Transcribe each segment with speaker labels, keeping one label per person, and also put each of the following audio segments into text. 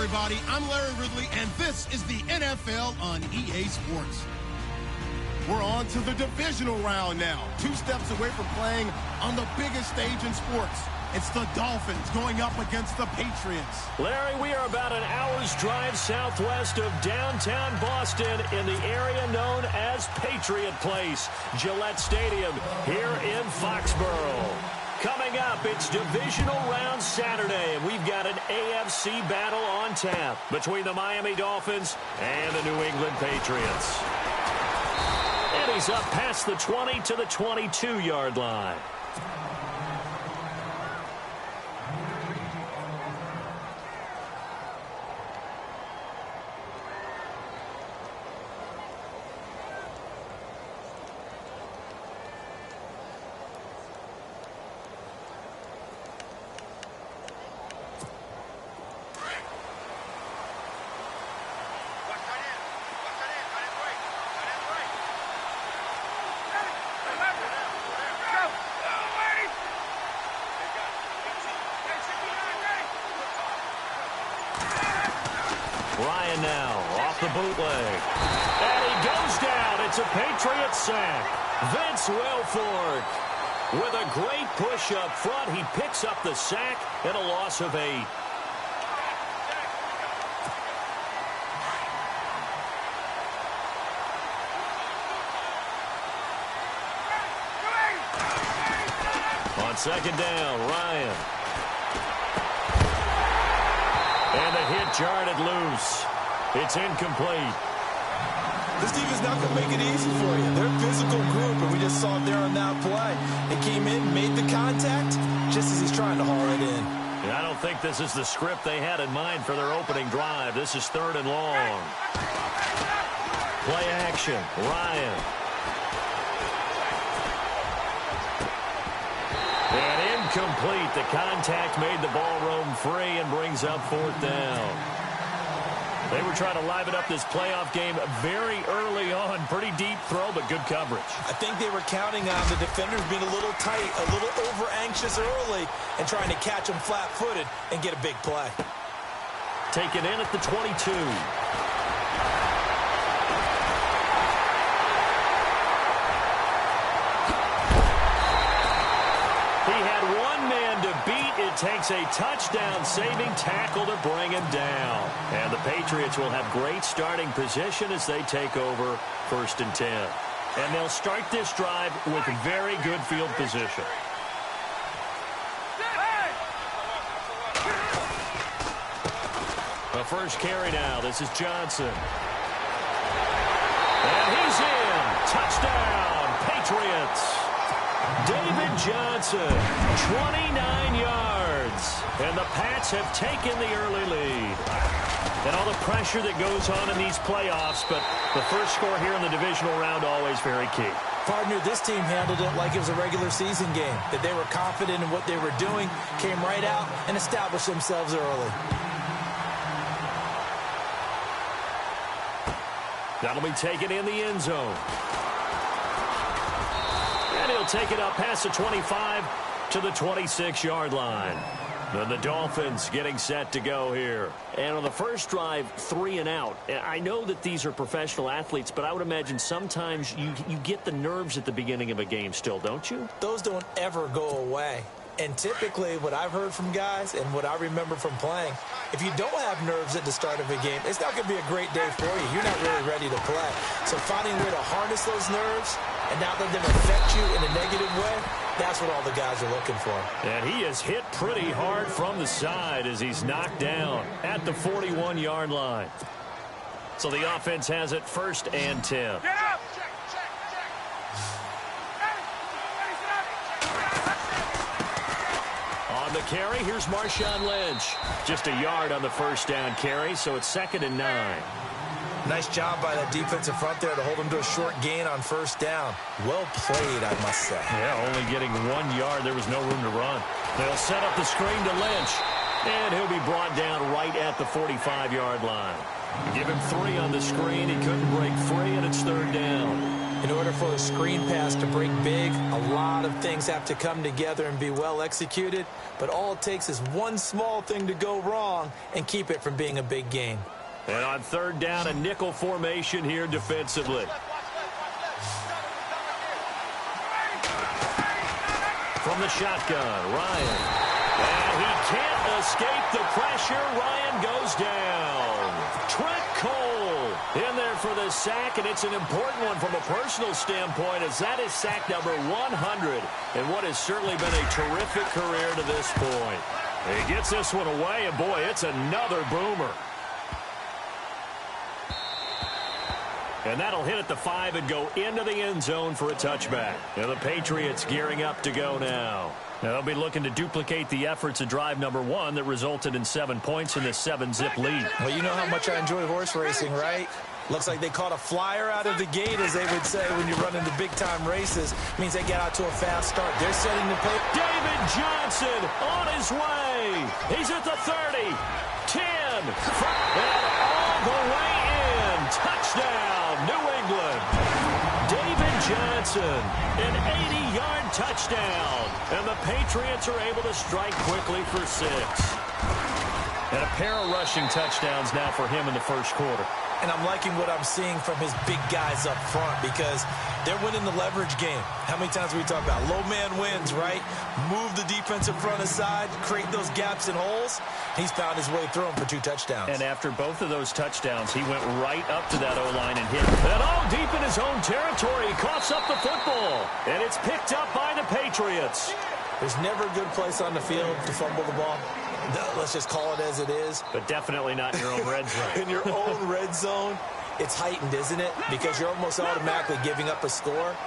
Speaker 1: everybody. I'm Larry Ridley, and this is the NFL on EA Sports. We're on to the divisional round now. 2 steps away from playing on the biggest stage in sports. It's the Dolphins going up against the Patriots.
Speaker 2: Larry, we are about an hour's drive southwest of downtown Boston in the area known as Patriot Place, Gillette Stadium, here in Foxborough. Coming up, it's divisional round Saturday, and we've got an AFC battle on tap between the Miami Dolphins and the New England Patriots. And he's up past the 20 to the 22-yard line. Ryan now off the bootleg. And he goes down. It's a Patriot sack. Vince Wilfork with a great push up front. He picks up the sack and a loss of 8. On second down, Ryan. And the hit jarred it loose. It's incomplete.
Speaker 3: This team is not going to make it easy for you. They're a physical group, and we just saw it there on that play. It came in, made the contact, just as he's trying to haul it in.
Speaker 2: Yeah, I don't think this is the script they had in mind for their opening drive. This is 3rd and long. Play action. Ryan. And incomplete. The contact made the ball roam free and brings up 4th down. They were trying to liven up this playoff game very early on. Pretty deep throw, but good coverage.
Speaker 3: I think they were counting on the defenders being a little tight, a little over-anxious early, and trying to catch them flat-footed and get a big play.
Speaker 2: Taken in at the 22. He had one man to beat. It takes a touchdown-saving tackle to bring him down. And the Patriots will have great starting position as they take over 1st and 10. And they'll start this drive with very good field position. The first carry now. This is Johnson. And he's in. Touchdown, Patriots. David Johnson, 29 yards. And the Pats have taken the early lead. And all the pressure that goes on in these playoffs, but the first score here in the divisional round always very key.
Speaker 3: Partner, this team handled it like it was a regular season game, that they were confident in what they were doing, came right out and established themselves early.
Speaker 2: That'll be taken in the end zone. And he'll take it up past the 25 to the 26-yard line. Then the Dolphins getting set to go here. And on the first drive, 3 and out. I know that these are professional athletes, but I would imagine sometimes you get the nerves at the beginning of a game still, don't you?
Speaker 3: Those don't ever go away. And typically what I've heard from guys and what I remember from playing, if you don't have nerves at the start of a game, it's not going to be a great day for you. You're not really ready to play. So finding a way to harness those nerves and not let them affect you in a negative way, that's what all the guys are looking for.
Speaker 2: And he is hit pretty hard from the side as he's knocked down at the 41-yard line. So the offense has it 1st and 10.
Speaker 4: Get up!
Speaker 2: On the carry, here's Marshawn Lynch. Just a yard on the first down carry, so it's 2nd and 9.
Speaker 3: Nice job by that defensive front there to hold them to a short gain on 1st down. Well played, I must say.
Speaker 2: Yeah, only getting 1 yard. There was no room to run. They'll set up the screen to Lynch, and he'll be brought down right at the 45-yard line. Give him 3 on the screen. He couldn't break free, and it's 3rd down.
Speaker 3: In order for a screen pass to break big, a lot of things have to come together and be well executed, but all it takes is one small thing to go wrong and keep it from being a big gain.
Speaker 2: And on third down, a nickel formation here defensively. From the shotgun, Ryan. And he can't escape the pressure. Ryan goes down. Trent Cole in there for the sack, and it's an important one from a personal standpoint, as that is sack number 100 in what has certainly been a terrific career to this point. He gets this one away, and boy, it's another boomer. And that'll hit at the 5 and go into the end zone for a touchback. And the Patriots gearing up to go now. Now they'll be looking to duplicate the efforts of drive number 1 that resulted in 7 points in this 7-zip lead.
Speaker 3: Well, you know how much I enjoy horse racing, right? Looks like they caught a flyer out of the gate, as they would say when you run into big-time races. Means they get out to a fast start. They're setting the pace.
Speaker 2: David Johnson on his way. He's at the 30, 10, 5, and all the way in. Touchdown, New England. David Johnson, an 80-yard touchdown. And the Patriots are able to strike quickly for 6. And a pair of rushing touchdowns now for him in the first quarter.
Speaker 3: And I'm liking what I'm seeing from his big guys up front, because they're winning the leverage game. How many times do we talk about low man wins, right? Move the defensive front aside, create those gaps and holes. He's found his way through them for 2 touchdowns.
Speaker 2: And after both of those touchdowns, he went right up to that O-line and hit. And all deep in his own territory, he coughs up the football. And it's picked up by the Patriots.
Speaker 3: There's never a good place on the field to fumble the ball. Let's just call it as it is.
Speaker 2: But definitely not in your own red zone.
Speaker 3: In your own red zone, it's heightened, isn't it? Because you're almost automatically giving up a score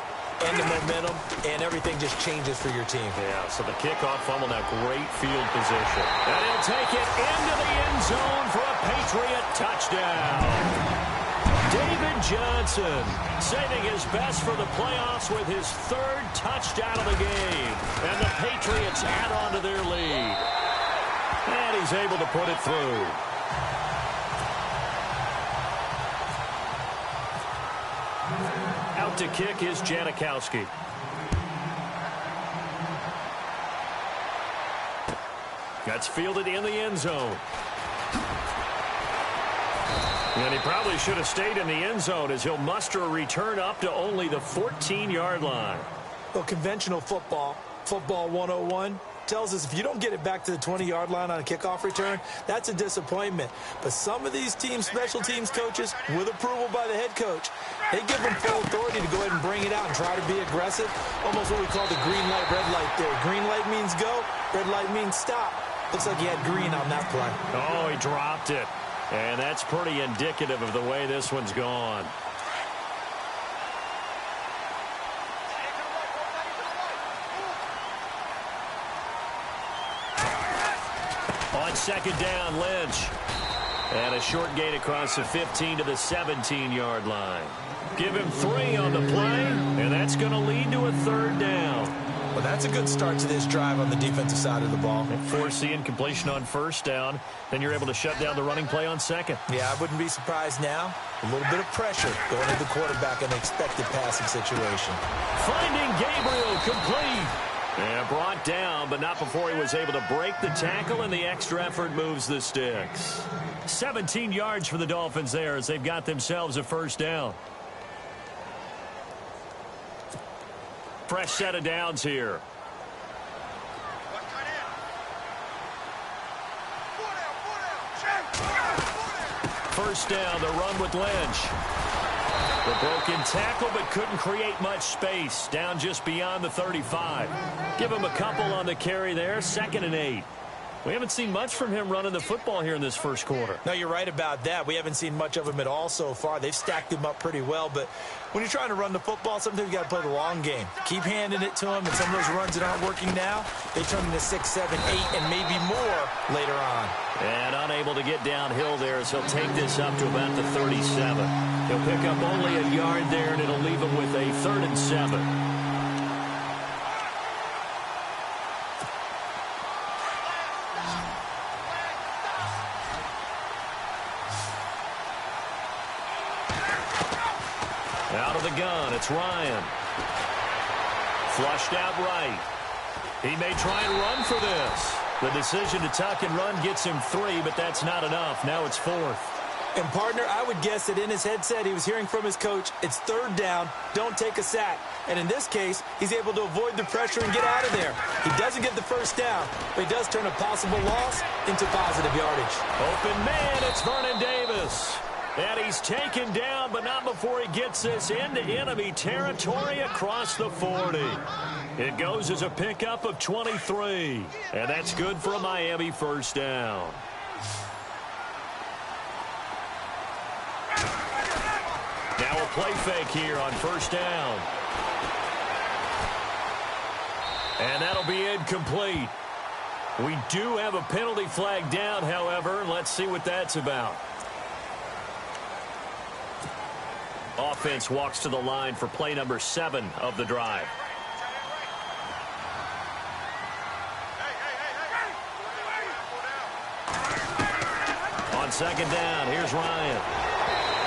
Speaker 3: and the momentum, and everything just changes for your team.
Speaker 2: Yeah, so the kickoff fumble, now great field position. And he'll take it into the end zone for a Patriot touchdown. David Johnson saving his best for the playoffs with his 3rd touchdown of the game. And the Patriots add on to their lead. And he's able to put it through. Out to kick is Janikowski. That's fielded in the end zone. And he probably should have stayed in the end zone, as he'll muster a return up to only the 14-yard line.
Speaker 3: Well, conventional football 101, tells us if you don't get it back to the 20-yard line on a kickoff return, that's a disappointment. But some of these teams, special teams coaches, with approval by the head coach, they give them full authority to go ahead and bring it out and try to be aggressive. Almost what we call the green light, red light theory. Green light means go, red light means stop. Looks like he had green on that play.
Speaker 2: Oh, he dropped it. And that's pretty indicative of the way this one's gone. On second down, Lynch. And a short gain across the 15 to the 17-yard line. Give him 3 on the play, and that's going to lead to a 3rd down.
Speaker 3: Well, that's a good start to this drive on the defensive side of the ball.
Speaker 2: Forcing completion on 1st down. Then you're able to shut down the running play on 2nd.
Speaker 3: Yeah, I wouldn't be surprised now. A little bit of pressure going to the quarterback in an expected passing situation.
Speaker 2: Finding Gabriel complete. And brought down, but not before he was able to break the tackle, and the extra effort moves the sticks. 17 yards for the Dolphins there as they've got themselves a 1st down. Fresh set of downs here. First down, the run with Lynch. The broken tackle, but couldn't create much space. Down just beyond the 35. Give him a couple on the carry there. 2nd and 8. We haven't seen much from him running the football here in this first quarter.
Speaker 3: No, you're right about that. We haven't seen much of him at all so far. They've stacked him up pretty well, but when you're trying to run the football, sometimes you got to play the long game. Keep handing it to him, and some of those runs that aren't working now, they turn into 6, 7, 8, and maybe more later on.
Speaker 2: And unable to get downhill there, as he'll take this up to about the 37. He'll pick up only a yard there, and it'll leave him with a 3rd and 7. Out of the gun, it's Ryan. Flushed out right. He may try and run for this. The decision to tuck and run gets him 3, but that's not enough. Now it's 4th.
Speaker 3: And, partner, I would guess that in his headset he was hearing from his coach, it's 3rd down, don't take a sack. And in this case, he's able to avoid the pressure and get out of there. He doesn't get the 1st down, but he does turn a possible loss into positive yardage.
Speaker 2: Open man, it's Vernon Davis. And he's taken down, but not before he gets this into enemy territory across the 40. It goes as a pickup of 23. And that's good for a Miami 1st down. Now a play fake here on 1st down. And that'll be incomplete. We do have a penalty flag down, however. Let's see what that's about. Offense walks to the line for play number 7 of the drive. On 2nd down, here's Ryan.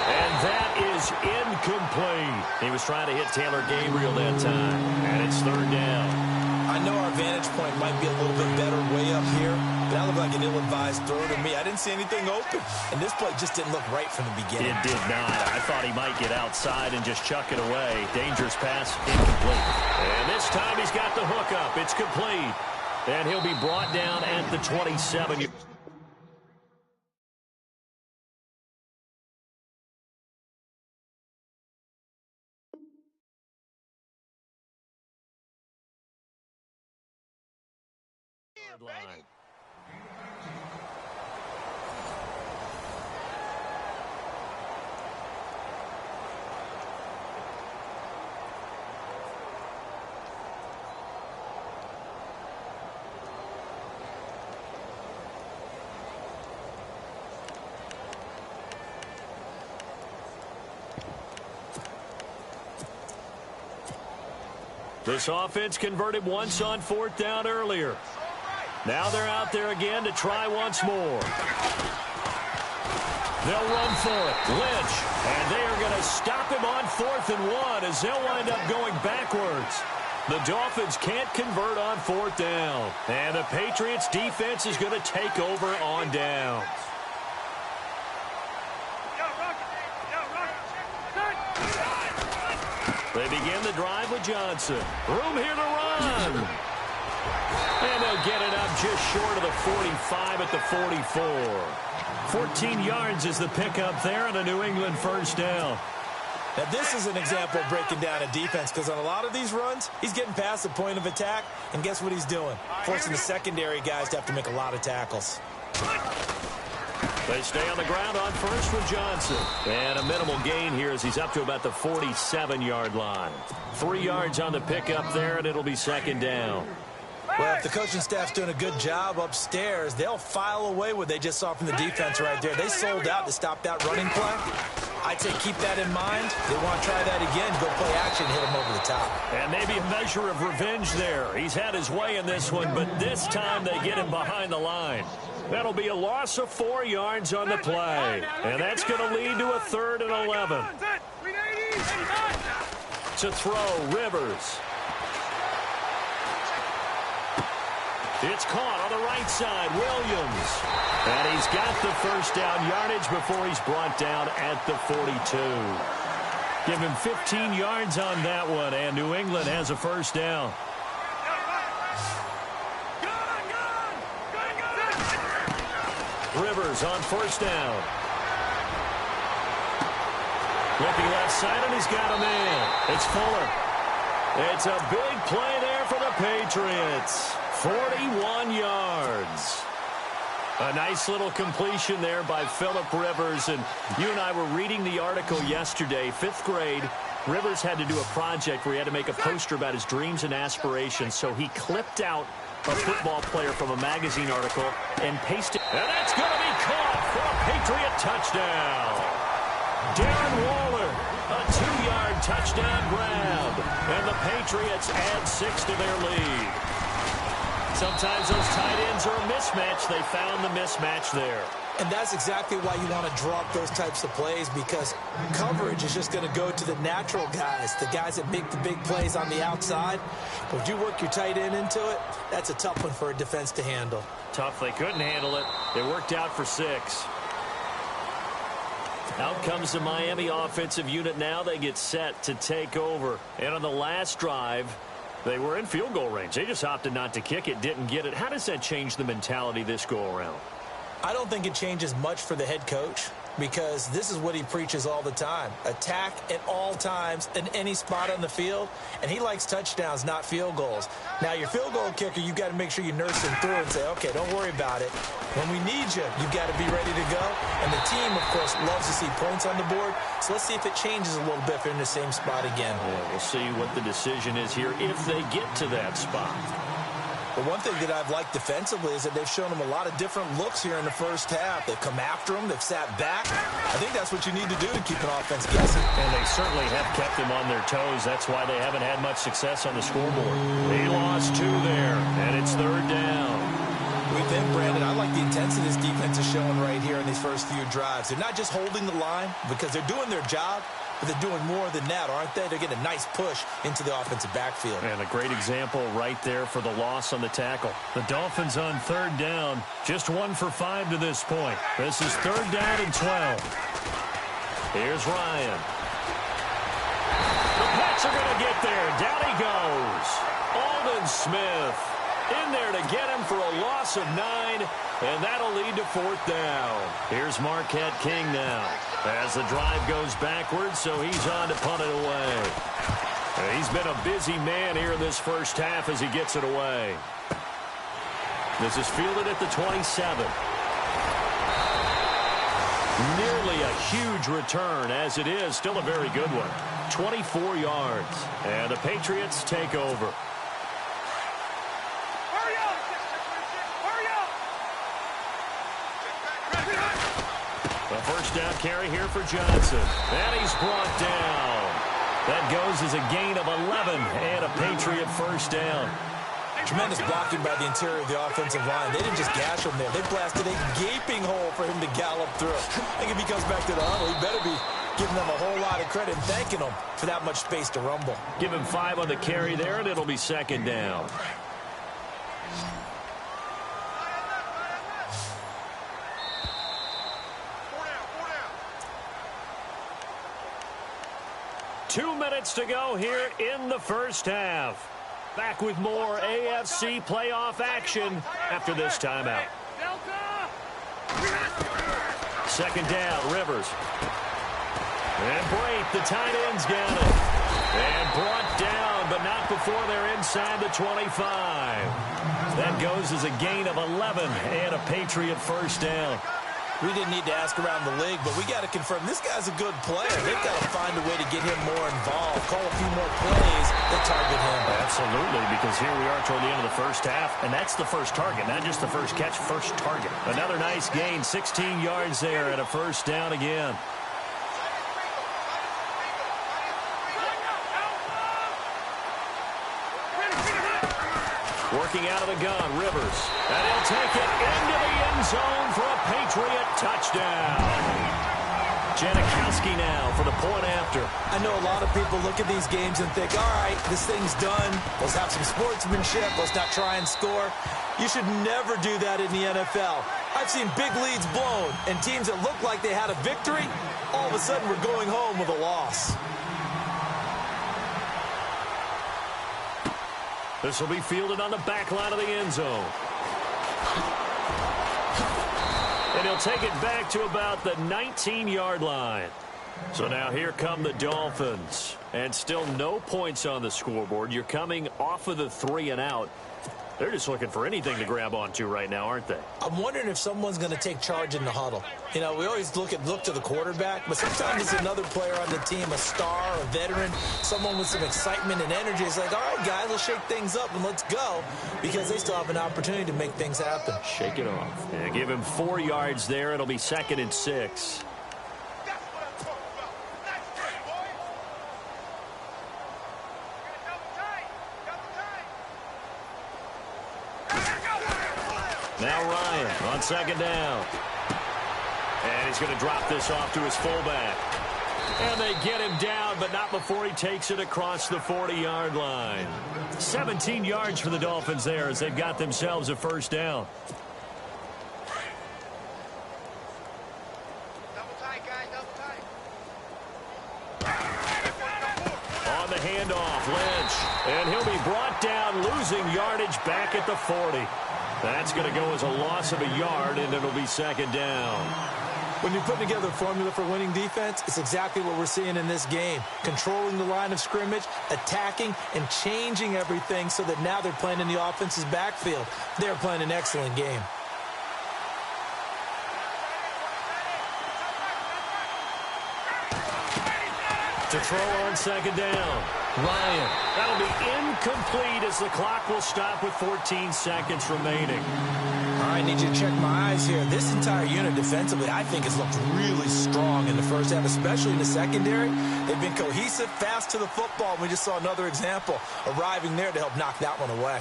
Speaker 2: And that is incomplete. He was trying to hit Taylor Gabriel that time. And it's 3rd down.
Speaker 3: I know our vantage point might be a little bit better way up here, but that looked like an ill-advised throw to me. I didn't see anything open, and this play just didn't look right from the beginning.
Speaker 2: It did not. I thought he might get outside and just chuck it away. Dangerous pass, incomplete. And this time he's got the hookup. It's complete. And he'll be brought down at the 27. Line. This offense converted once on 4th down earlier. Now they're out there again to try once more. They'll run for it. Lynch. And they are going to stop him on 4th and 1 as they'll wind up going backwards. The Dolphins can't convert on 4th down. And the Patriots defense is going to take over on downs. They begin the drive with Johnson. Room here to run. And they'll get it up just short of the 45 at the 44. 14 yards is the pickup there, and a New England 1st down.
Speaker 3: Now, this is an example of breaking down a defense, because on a lot of these runs, he's getting past the point of attack, and guess what he's doing? Forcing the secondary guys to have to make a lot of tackles.
Speaker 2: They stay on the ground on 1st with Johnson. And a minimal gain here as he's up to about the 47-yard line. 3 yards on the pickup there, and it'll be 2nd down.
Speaker 3: Well, if the coaching staff's doing a good job upstairs, they'll file away what they just saw from the defense right there. They sold out to stop that running play. I'd say keep that in mind. They want to try that again, go play action, hit him over the top.
Speaker 2: And maybe a measure of revenge there. He's had his way in this one, but this time they get him behind the line. That'll be a loss of 4 yards on the play. And that's going to lead to a 3rd and 11. To throw, Rivers. It's caught on the right side, Williams. And he's got the 1st down yardage before he's brought down at the 42. Give him 15 yards on that one, and New England has a 1st down. Rivers on 1st down. Looking left side, and he's got a man. It's Fuller. It's a big play there for the Patriots. 41 yards. A nice little completion there by Phillip Rivers. And you and I were reading the article yesterday, 5th grade. Rivers had to do a project where he had to make a poster about his dreams and aspirations. So he clipped out a football player from a magazine article and pasted. And that's going to be caught for a Patriot touchdown. Darren Waller, a 2-yard touchdown grab. And the Patriots add 6 to their lead. sometimes those tight ends are a mismatch. They found the mismatch there.
Speaker 3: And that's exactly why you want to draw up those types of plays, because coverage is just going to go to the natural guys, the guys that make the big plays on the outside. But if you work your tight end into it, that's a tough one for a defense to handle.
Speaker 2: Tough. They couldn't handle it. It worked out for 6. Out comes the Miami offensive unit now. They get set to take over. And on the last drive, they were in field goal range. They just opted not to kick it, didn't get it. How does that change the mentality this go-around?
Speaker 3: I don't think it changes much for the head coach, because this is what he preaches all the time. Attack at all times in any spot on the field, and he likes touchdowns, not field goals. Now, your field goal kicker, you've got to make sure you nurse him through and say, okay, don't worry about it. When we need you, you've got to be ready to go. And the team, of course, loves to see points on the board. So let's see if it changes a little bit if they're in the same spot again.
Speaker 2: Yeah, we'll see what the decision is here if they get to that spot.
Speaker 3: But one thing that I've liked defensively is that they've shown them a lot of different looks here in the first half. They've come after them. They've sat back. I think that's what you need to do to keep an offense guessing.
Speaker 2: And they certainly have kept them on their toes. That's why they haven't had much success on the scoreboard. He lost 2 there, and it's 3rd down.
Speaker 3: Within Brandon, I like the intensity this defense is showing right here in these first few drives. They're not just holding the line because they're doing their job, but they're doing more than that, aren't they? They're getting a nice push into the offensive backfield.
Speaker 2: And a great example right there for the loss on the tackle. The Dolphins on 3rd down, just 1 for 5 to this point. This is 3rd down and 12. Here's Ryan. The Pats are going to get there. Down he goes. Aldon Smith in there to get him for a loss of 9, and that'll lead to 4th down. Here's Marquette King now as the drive goes backwards, so he's on to punt it away. And he's been a busy man here in this first half as he gets it away. This is fielded at the 27. Nearly a huge return, as it is. Still a very good one. 24 yards, and the Patriots take over. A first down carry here for Johnson. And he's brought down. That goes as a gain of 11 and a Patriot first down.
Speaker 3: Tremendous blocking by the interior of the offensive line. They didn't just gash him there. They blasted a gaping hole for him to gallop through. I think if he comes back to the huddle, he better be giving them a whole lot of credit and thanking them for that much space to rumble.
Speaker 2: Give him 5 on the carry there, and it'll be 2nd down. Two minutes to go here in the first half. Back with more AFC playoff action after this timeout. 2nd down, Rivers. And Brate, the tight end's got it. And brought down, but not before they're inside the 25. That goes as a gain of 11 and a Patriot first down.
Speaker 3: We didn't need to ask around the league, but we got to confirm this guy's a good player. They've got to find a way to get him more involved, call a few more plays that target him.
Speaker 2: Absolutely, because here we are toward the end of the first half, and that's the first target, not just the first catch, first target. Another nice gain, 16 yards there and a first down again. Working out of the gun, Rivers. And he'll take it into the end zone for a Patriot touchdown. Janikowski now for the point after.
Speaker 3: I know a lot of people look at these games and think, all right, this thing's done. Let's have some sportsmanship. Let's not try and score. You should never do that in the NFL. I've seen big leads blown, and teams that look like they had a victory, all of a sudden we're going home with a loss.
Speaker 2: This will be fielded on the back line of the end zone. And he'll take it back to about the 19-yard line. So now here come the Dolphins. And still no points on the scoreboard. You're coming off of the 3 and out. They're just looking for anything to grab onto right now, aren't they?
Speaker 3: I'm wondering if someone's going to take charge in the huddle. You know, we always look to the quarterback, but sometimes it's another player on the team, a star, a veteran, someone with some excitement and energy. It's like, all right, guys, let's shake things up and let's go, because they still have an opportunity to make things happen.
Speaker 2: Shake it off. Yeah, give him 4 yards there. It'll be 2nd and 6. On second down. And he's going to drop this off to his fullback. And they get him down, but not before he takes it across the 40-yard line. 17 yards for the Dolphins there as they've got themselves a first down. On the handoff, Lynch. And he'll be brought down, losing yardage back at the 40. That's going to go as a loss of a yard, and it'll be second down.
Speaker 3: When you put together a formula for winning defense, it's exactly what we're seeing in this game. Controlling the line of scrimmage, attacking, and changing everything so that now they're playing in the offense's backfield. They're playing an excellent game.
Speaker 2: To throw on second down. Ryan. That'll be incomplete as the clock will stop with 14 seconds remaining.
Speaker 3: I need you to check my eyes here. This entire unit defensively, I think, has looked really strong in the first half, especially in the secondary. They've been cohesive, fast to the football. We just saw another example arriving there to help knock that one away.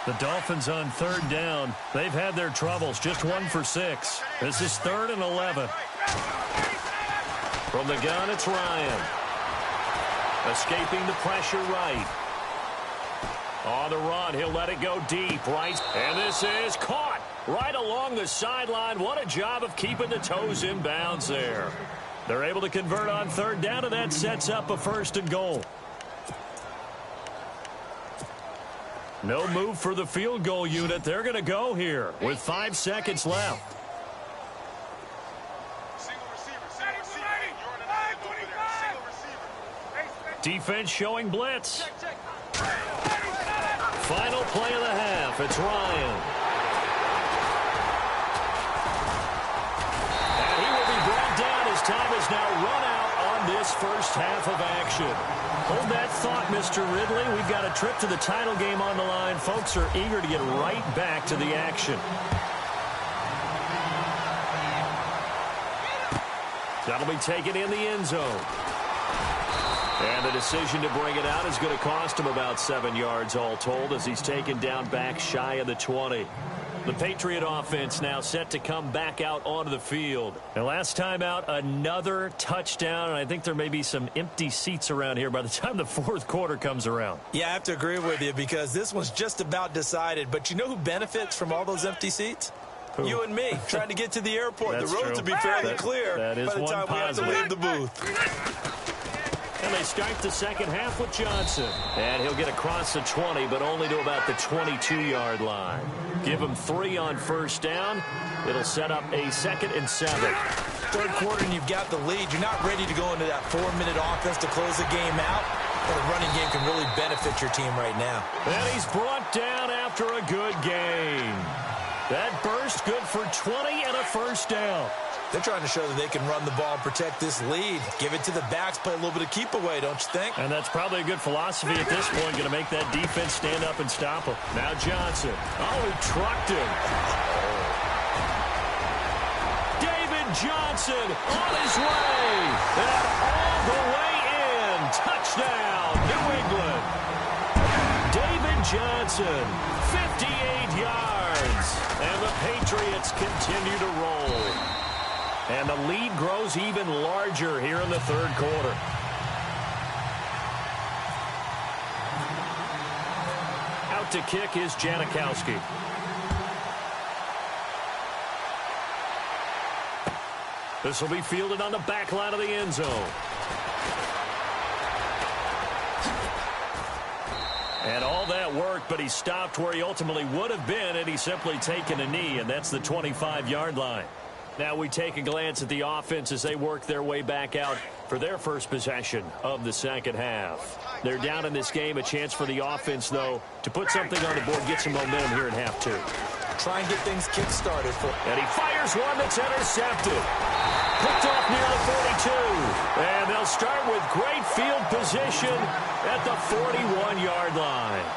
Speaker 2: The Dolphins on third down. They've had their troubles, just 1 for 6. This is 3rd and 11. From the gun, it's Ryan. Escaping the pressure right. On the run, he'll let it go deep, right? And this is caught right along the sideline. What a job of keeping the toes in bounds there. They're able to convert on third down, and that sets up a 1st and goal. No move for the field goal unit. They're going to go here with 5 seconds left. Defense showing blitz. Final play of the half. It's Ryan. And he will be brought down as time is now run out on this first half of action. Hold that thought, Mr. Ridley. We've got a trip to the title game on the line. Folks are eager to get right back to the action. That'll be taken in the end zone. And the decision to bring it out is going to cost him about 7 yards all told as he's taken down back shy of the 20. The Patriot offense now set to come back out onto the field. And last time out, another touchdown. And I think there may be some empty seats around here by the time the 4th quarter comes around.
Speaker 3: Yeah, I have to agree with you because this one's just about decided. But you know who benefits from all those empty seats? Who? You and me, trying to get to the airport. The roads will be fairly clear by the time we have to leave the booth.
Speaker 2: And they start the second half with Johnson. And he'll get across the 20, but only to about the 22-yard line. Give him 3 on first down. It'll set up a 2nd and 7.
Speaker 3: 3rd quarter, and you've got the lead. You're not ready to go into that 4-minute offense to close the game out. And the running game can really benefit your team right now.
Speaker 2: And he's brought down after a good game. That burst good for 20 and a first down.
Speaker 3: They're trying to show that they can run the ball and protect this lead. Give it to the backs, play a little bit of keep away, don't you think?
Speaker 2: And that's probably a good philosophy at this point, going to make that defense stand up and stop him. Now Johnson. Oh, he trucked him. David Johnson on his way. And all the way in. Touchdown, New England. David Johnson, 58 yards. And the Patriots continue to roll. And the lead grows even larger here in the 3rd quarter. Out to kick is Janikowski. This will be fielded on the back line of the end zone. And all that worked, but he stopped where he ultimately would have been had he simply taken a knee, and that's the 25-yard line. Now we take a glance at the offense as they work their way back out for their first possession of the second half. They're down in this game. A chance for the offense, though, to put something on the board, get some momentum here in half 2.
Speaker 3: Try and get things kick-started.
Speaker 2: And he fires one that's intercepted. Picked off near the 42. And they'll start with great field position at the 41-yard line.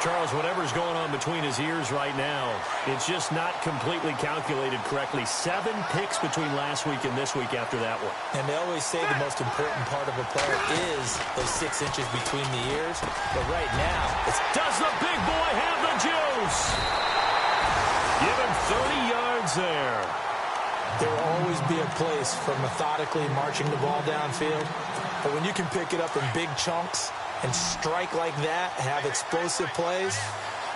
Speaker 2: Charles, whatever's going on between his ears right now, it's just not completely calculated correctly. 7 picks between last week and this week after that one.
Speaker 3: And they always say the most important part of a player is those 6 inches between the ears. But right now, it's...
Speaker 2: Does the big boy have the juice? Give him 30 yards there.
Speaker 3: There will always be a place for methodically marching the ball downfield. But when you can pick it up in big chunks and strike like that, have explosive plays,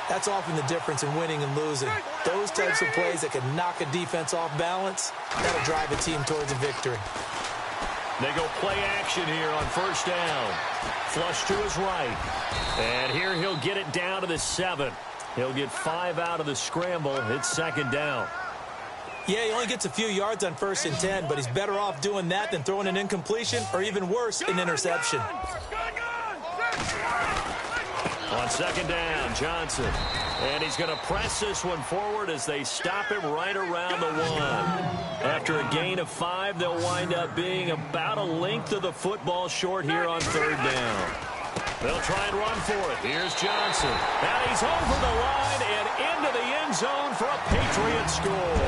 Speaker 3: that's often the difference in winning and losing. Those types of plays that can knock a defense off balance, that'll drive a team towards a victory.
Speaker 2: They go play action here on first down. Flush to his right. And here he'll get it down to the 7. He'll get 5 out of the scramble. It's second down.
Speaker 3: Yeah, he only gets a few yards on 1st and 10, but he's better off doing that than throwing an incompletion or even worse, an interception.
Speaker 2: On second down, Johnson. And he's going to press this one forward as they stop him right around the 1. After a gain of 5, they'll wind up being about a length of the football short here on 3rd down. They'll try and run for it. Here's Johnson. And he's over the line and into the end zone for a Patriot score.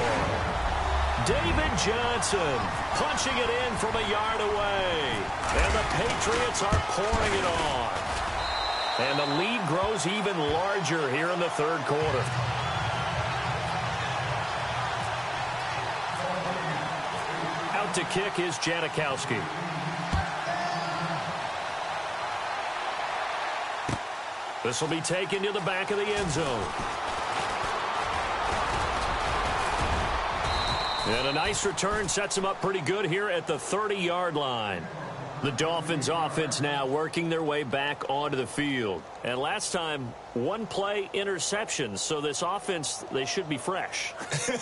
Speaker 2: David Johnson punching it in from a yard away. And the Patriots are pouring it on. And the lead grows even larger here in the 3rd quarter. Out to kick is Janikowski. This will be taken to the back of the end zone. And a nice return sets him up pretty good here at the 30-yard line. The Dolphins offense now working their way back onto the field. And last time, 1-play interceptions. So this offense, they should be fresh.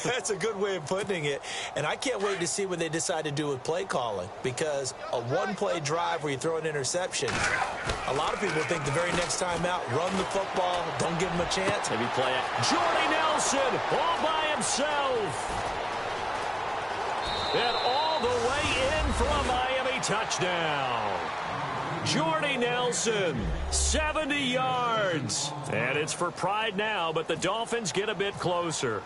Speaker 3: That's a good way of putting it. And I can't wait to see what they decide to do with play calling. Because a 1-play drive where you throw an interception, a lot of people think the very next time out, run the football, don't give them a chance.
Speaker 2: Maybe play it. Jordy Nelson all by himself. And all the way in for a Miami touchdown. Jordy Nelson, 70 yards. And it's for pride now, but the Dolphins get a bit closer.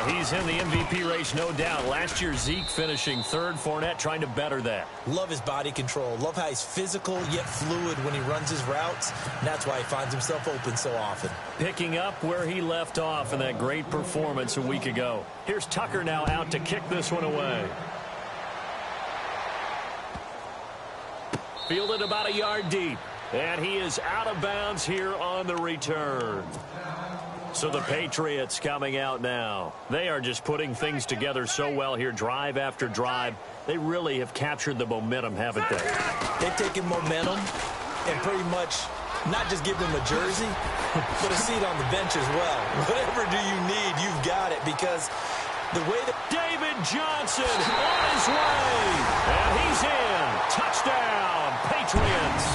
Speaker 2: He's in the MVP race, no doubt. Last year, Zeke finishing 3rd, Fournette trying to better that.
Speaker 3: Love his body control. Love how he's physical yet fluid when he runs his routes. And that's why he finds himself open so often.
Speaker 2: Picking up where he left off in that great performance a week ago. Here's Tucker now out to kick this one away. Fielded about a yard deep. And he is out of bounds here on the return. So the Patriots coming out now. They are just putting things together so well here, drive after drive. They really have captured the momentum, haven't they?
Speaker 3: They've taken momentum and pretty much not just give them a jersey, but a seat on the bench as well. Whatever do you need, you've got it, because the way that
Speaker 2: David Johnson on his way. And he's in. Touchdown, Patriots.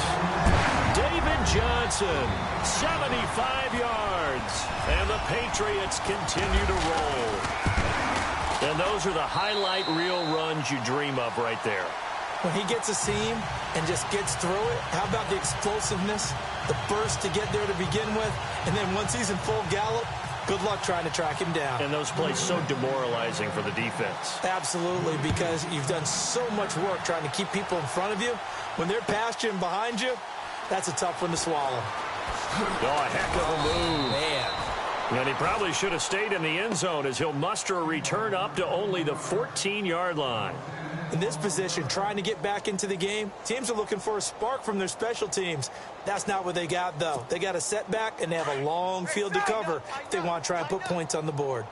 Speaker 2: David Johnson, 75 yards. And the Patriots continue to roll. And those are the highlight reel runs you dream of right there.
Speaker 3: When he gets a seam and just gets through it, how about the explosiveness, the burst to get there to begin with, and then once he's in full gallop, good luck trying to track him down.
Speaker 2: And those plays so demoralizing for the defense.
Speaker 3: Absolutely, because you've done so much work trying to keep people in front of you. When they're past you and behind you, that's a tough one to swallow.
Speaker 2: Oh, a heck of a move.
Speaker 3: Man.
Speaker 2: And he probably should have stayed in the end zone as he'll muster a return up to only the 14-yard line.
Speaker 3: In this position, trying to get back into the game, teams are looking for a spark from their special teams. That's not what they got, though. They got a setback, and they have a long field to cover if they want to try and put points on the board.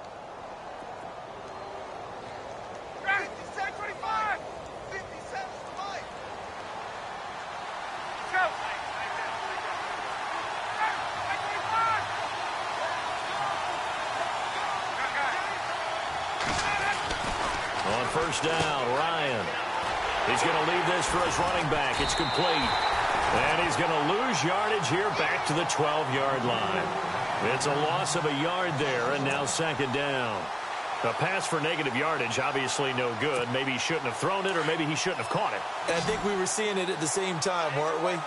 Speaker 2: On first down, Ryan. He's going to leave this for his running back. It's complete. And he's going to lose yardage here back to the 12-yard line. It's a loss of a yard there, and now second down. A pass for negative yardage, obviously no good. Maybe he shouldn't have thrown it, or maybe he shouldn't have caught it.
Speaker 3: I think we were seeing it at the same time, weren't we?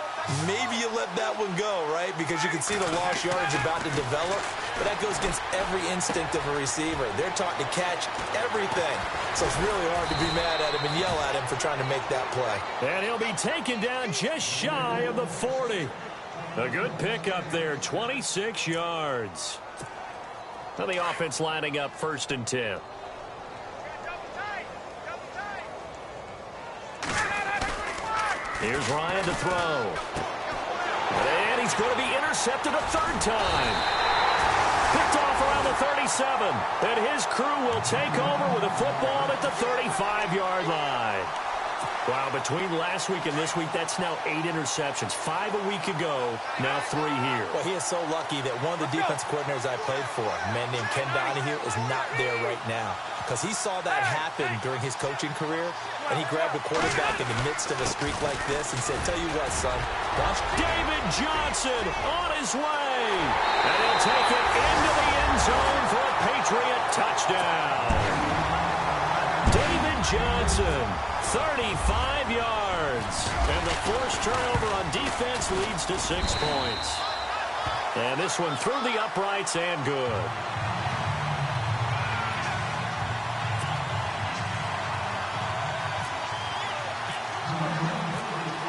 Speaker 3: maybe you let that one go, right? Because you can see the lost yardage about to develop, but that goes against every instinct of a receiver. They're taught to catch everything. So it's really hard to be mad at him and yell at him for trying to make that play.
Speaker 2: And he'll be taken down just shy of the 40. A good pickup there, 26 yards. Now the offense lining up 1st and 10. Here's Ryan to throw. And he's going to be intercepted a 3rd time. Picked off around the 37. And his crew will take over with a football at the 35-yard line. Wow, between last week and this week, that's now 8 interceptions. 5 a week ago, now 3 here.
Speaker 3: Well, he is so lucky that one of the defense coordinators I played for, a man named Ken Donahue, is not there right now. Because he saw that happen during his coaching career, and he grabbed a quarterback in the midst of a streak like this and said, tell you what, son, watch.
Speaker 2: David Johnson on his way. And he'll take it into the end zone for a Patriot touchdown. David Johnson, 35 yards. And the forced turnover on defense leads to 6 points. And this one through the uprights and good.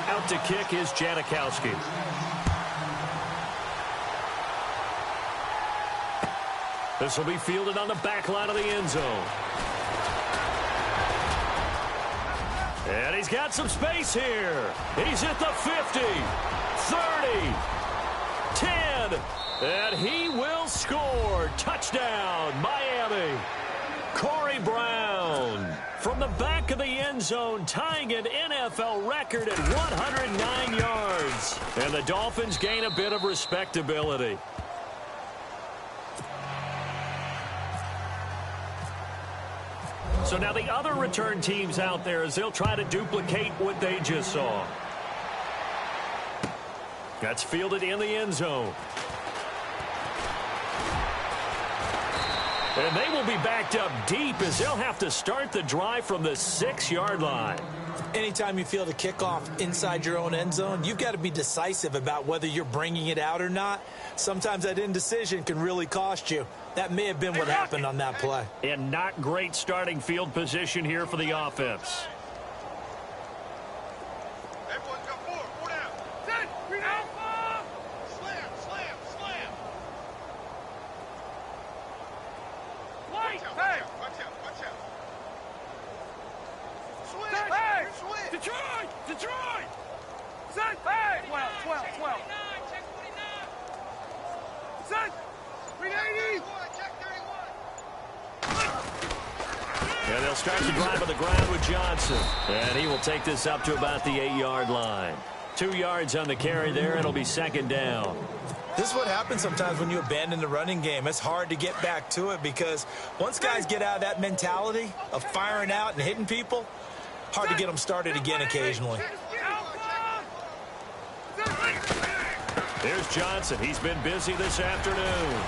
Speaker 2: Out to kick is Janikowski. This will be fielded on the back line of the end zone. And he's got some space here. He's at the 50, 30, 10, and he will score. Touchdown, Miami. Corey Brown from the back of the end zone, tying an NFL record at 109 yards. And the Dolphins gain a bit of respectability. So now the other return teams out there as they'll try to duplicate what they just saw. That's fielded in the end zone. And they will be backed up deep as they'll have to start the drive from the 6-yard line.
Speaker 3: Anytime you field a kickoff inside your own end zone, you've got to be decisive about whether you're bringing it out or not. Sometimes that indecision can really cost you. That may have been what happened on that play.
Speaker 2: And not great starting field position here for the offense.
Speaker 4: Everyone's got 4 down. Set, 3 down. Slam, slam, slam. Watch out, watch out. Switch, hey, switch. Detroit. Set, hey, 12. Set, 380.
Speaker 2: And they'll start the drive on the ground with Johnson. And he will take this up to about the 8-yard line. 2 yards on the carry there, and it'll be 2nd down.
Speaker 3: This is what happens sometimes when you abandon the running game. It's hard to get back to it because once guys get out of that mentality of firing out and hitting people, hard to get them started again occasionally.
Speaker 2: Here's Johnson. He's been busy this afternoon.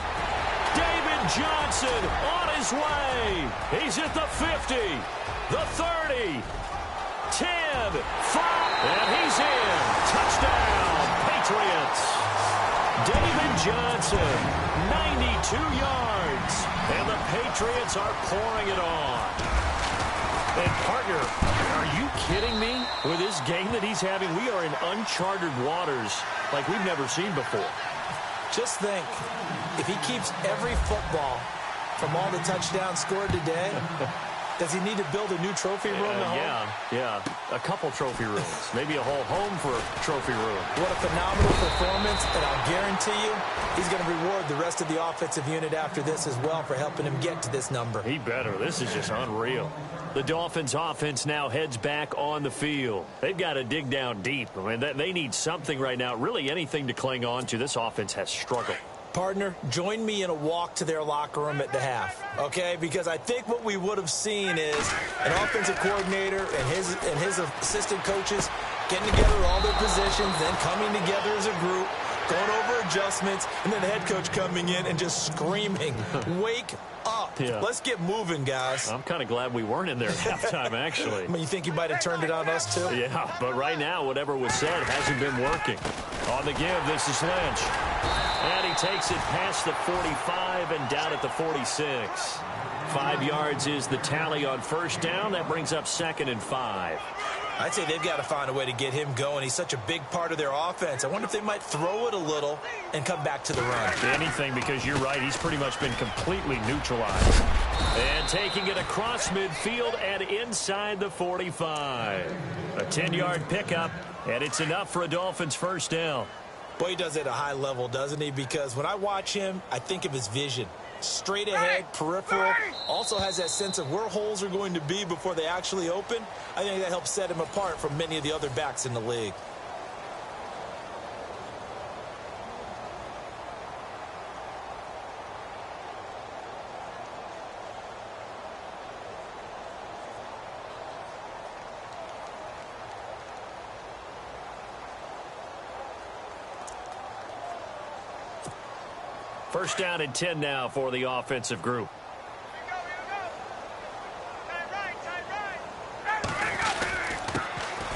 Speaker 2: David Johnson on his way. He's at the 50, the 30, 10, 5, and he's in. Touchdown, Patriots. David Johnson, 92 yards, and the Patriots are pouring it on. And, partner, are you kidding me? With this game that he's having, we are in uncharted waters like we've never seen before.
Speaker 3: Just think, if he keeps every football from all the touchdowns scored today, does he need to build a new trophy room at home?
Speaker 2: Yeah. A couple trophy rooms. Maybe a whole home for a trophy room.
Speaker 3: What a phenomenal performance, and I'll guarantee you he's going to reward the rest of the offensive unit after this as well for helping him get to this number.
Speaker 2: He better. This is just unreal. The Dolphins offense now heads back on the field. They've got to dig down deep. I mean, they need something right now, really anything to cling on to. This offense has struggled.
Speaker 3: Partner, join me in a walk to their locker room at the half, okay? Because I think what we would have seen is an offensive coordinator and his assistant coaches getting together all their positions, then coming together as a group, going over adjustments, and then the head coach coming in and just screaming, wake up.
Speaker 2: Yeah.
Speaker 3: Let's get moving, guys.
Speaker 2: I'm kind of glad we weren't in there at halftime, actually.
Speaker 3: I mean, you think you might have turned it on us, too?
Speaker 2: Yeah, but right now, whatever was said hasn't been working. On the give, this is Lynch. And he takes it past the 45 and down at the 46. 5 yards is the tally on first down. That brings up 2nd and 5.
Speaker 3: I'd say they've got to find a way to get him going. He's such a big part of their offense. I wonder if they might throw it a little and come back to the run.
Speaker 2: Anything, because you're right. He's pretty much been completely neutralized. And taking it across midfield and inside the 45. A 10-yard pickup, and it's enough for a Dolphins first down.
Speaker 3: Boy, he does it at a high level, doesn't he? Because when I watch him, I think of his vision. Straight ahead, peripheral, also has that sense of where holes are going to be before they actually open. I think that helps set him apart from many of the other backs in the league.
Speaker 2: First down and 10 now for the offensive group.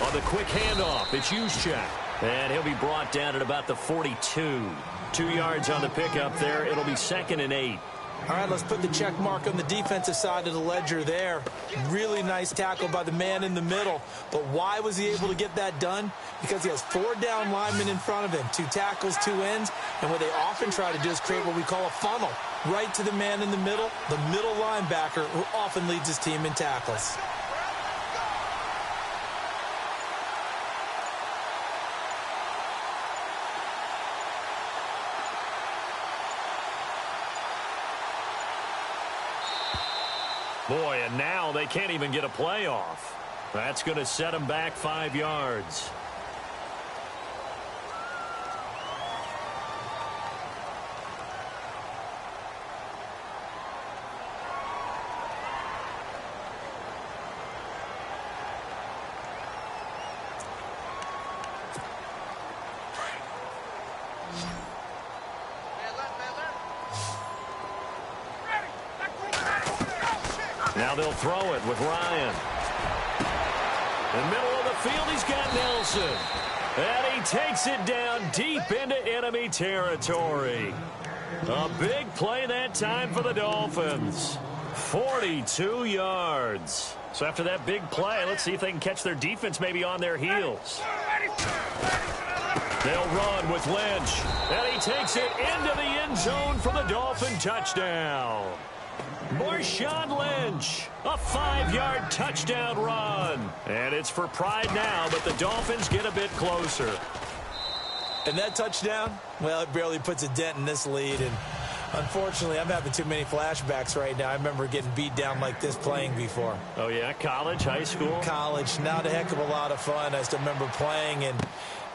Speaker 2: On the quick handoff, it's Juszczyk. And he'll be brought down at about the 42. 2 yards on the pickup there. It'll be 2nd and 8.
Speaker 3: All right, let's put the check mark on the defensive side of the ledger there. Really nice tackle by the man in the middle. But why was he able to get that done? Because he has 4 down linemen in front of him, 2 tackles, 2 ends. And what they often try to do is create what we call a funnel. Right to the man in the middle linebacker, who often leads his team in tackles.
Speaker 2: Boy, and now they can't even get a playoff. That's going to set them back 5 yards. Now they'll throw it with Ryan. In the middle of the field, he's got Nelson. And he takes it down deep into enemy territory. A big play that time for the Dolphins. 42 yards. So after that big play, let's see if they can catch their defense maybe on their heels. They'll run with Lynch. And he takes it into the end zone for the Dolphin touchdown. Marshawn Lynch, a 5-yard touchdown run. And it's for pride now, but the Dolphins get a bit closer.
Speaker 3: And that touchdown, well, it barely puts a dent in this lead. And unfortunately, I'm having too many flashbacks right now. I remember getting beat down like this playing before.
Speaker 2: Oh, yeah? College, high school?
Speaker 3: College. Not a heck of a lot of fun. I still remember playing and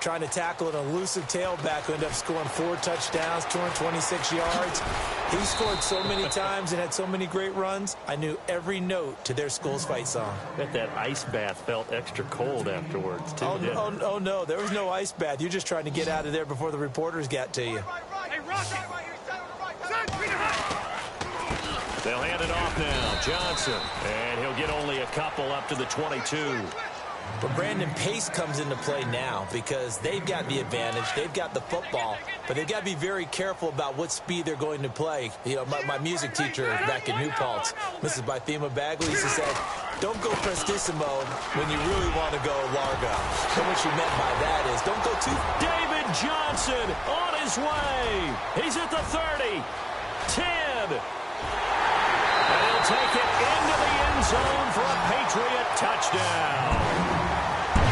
Speaker 3: trying to tackle an elusive tailback who ended up scoring 4 touchdowns, 226 yards. He scored so many times and had so many great runs, I knew every note to their school's fight song.
Speaker 2: Bet that ice bath felt extra cold afterwards, too.
Speaker 3: Oh, no, there was no ice bath. You're just trying to get out of there before the reporters got to you.
Speaker 2: They'll hand it off now. Johnson. And he'll get only a couple up to the 22.
Speaker 3: But Brandon, pace comes into play now because they've got the advantage. They've got the football, but they've got to be very careful about what speed they're going to play. You know, my music teacher back in New Paltz, Mrs. Bythema Bagley, used to say, don't go prestissimo when you really want to go largo. And what she meant by that is don't go too...
Speaker 2: David Johnson on his way. He's at the 30, 10. And he'll take it into the end zone for a Patriot touchdown.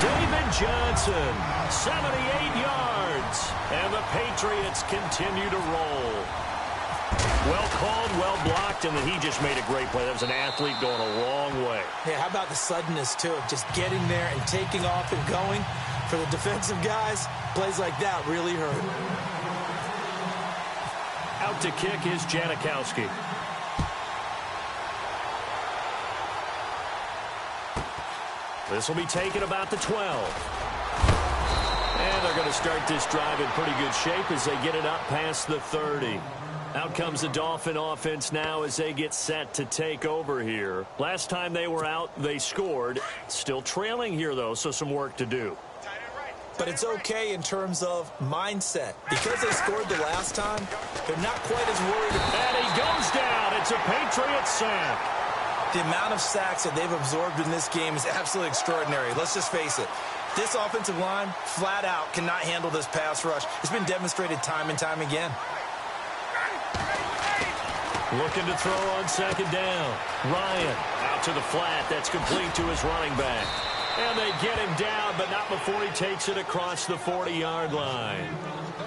Speaker 2: David Johnson, 78 yards, and the Patriots continue to roll. Well called, well blocked, and then he just made a great play. That was an athlete going a long way.
Speaker 3: Yeah, how about the suddenness, too, of just getting there and taking off and going? For the defensive guys, plays like that really hurt.
Speaker 2: Out to kick is Janikowski. This will be taken about the 12. And they're going to start this drive in pretty good shape as they get it up past the 30. Out comes the Dolphin offense now as they get set to take over here. Last time they were out, they scored. Still trailing here, though, so some work to do.
Speaker 3: But it's okay in terms of mindset. Because they scored the last time, they're not quite as worried.
Speaker 2: And he goes down. It's a Patriots sack.
Speaker 3: The amount of sacks that they've absorbed in this game is absolutely extraordinary. Let's just face it. This offensive line, flat out, cannot handle this pass rush. It's been demonstrated time and time again.
Speaker 2: Looking to throw on second down. Ryan out to the flat. That's complete to his running back. And they get him down, but not before he takes it across the 40-yard line.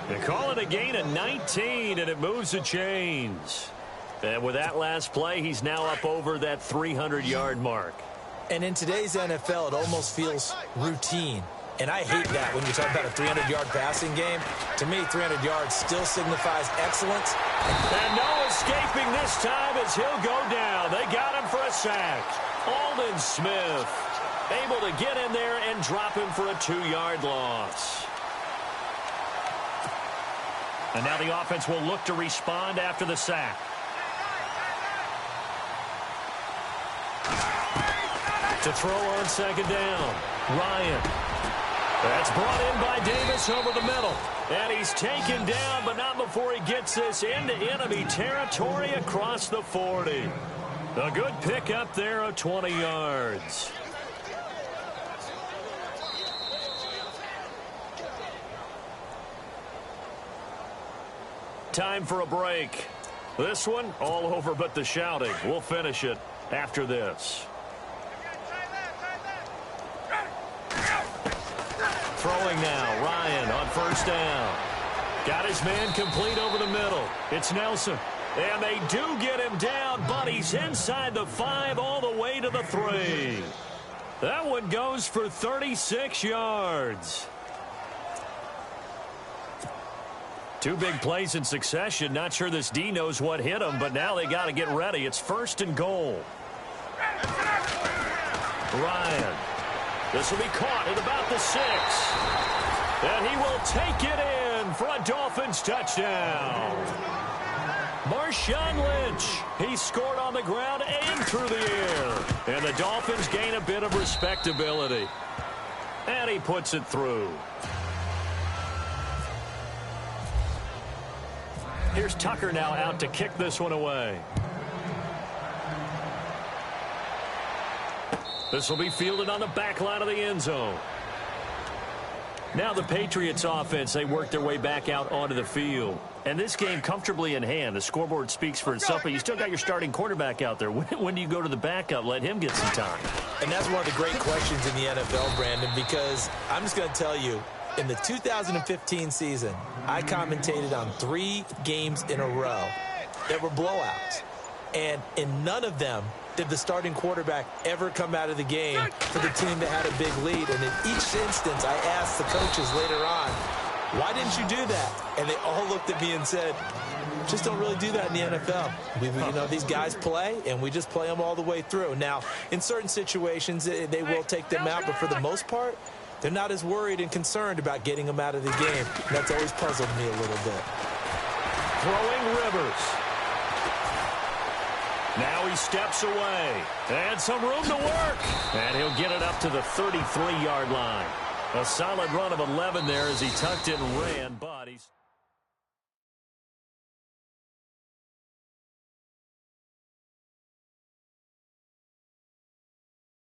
Speaker 2: They call it a gain of 19, and it moves the chains. And with that last play, he's now up over that 300-yard mark.
Speaker 3: And in today's NFL, it almost feels routine. And I hate that when you talk about a 300-yard passing game. To me, 300 yards still signifies excellence.
Speaker 2: And no escaping this time as he'll go down. They got him for a sack. Aldon Smith able to get in there and drop him for a 2-yard loss. And now the offense will look to respond after the sack. To throw on second down. Ryan. That's brought in by Davis over the middle. And he's taken down, but not before he gets this into enemy territory across the 40. A good pickup there of 20 yards. Time for a break. This one, all over but the shouting. We'll finish it after this. Throwing now, Ryan on first down. Got his man complete over the middle. It's Nelson. And they do get him down, but he's inside the 5 all the way to the 3. That one goes for 36 yards. 2 big plays in succession. Not sure this D knows what hit him, but now they got to get ready. It's 1st and goal. Ryan. This will be caught at about the 6. And he will take it in for a Dolphins touchdown. Marshawn Lynch. He scored on the ground and through the air. And the Dolphins gain a bit of respectability. And he puts it through. Here's Tucker now out to kick this one away. This will be fielded on the back line of the end zone. Now the Patriots offense, they work their way back out onto the field. And this game comfortably in hand. The scoreboard speaks for itself, but you still got your starting quarterback out there. When do you go to the backup? Let him get some time.
Speaker 3: And that's one of the great questions in the NFL, Brandon, because I'm just going to tell you, in the 2015 season, I commentated on 3 games in a row that were blowouts. And in none of them did the starting quarterback ever come out of the game for the team that had a big lead. And in each instance, I asked the coaches later on, why didn't you do that? And they all looked at me and said, just don't really do that in the NFL. You know, these guys play, and we just play them all the way through. Now, in certain situations, they will take them out, but for the most part, they're not as worried and concerned about getting them out of the game. And that's always puzzled me a little bit.
Speaker 2: Throwing Rivers. Now he steps away. And some room to work. And he'll get it up to the 33-yard line. A solid run of 11 there as he tucked it and ran, but he's...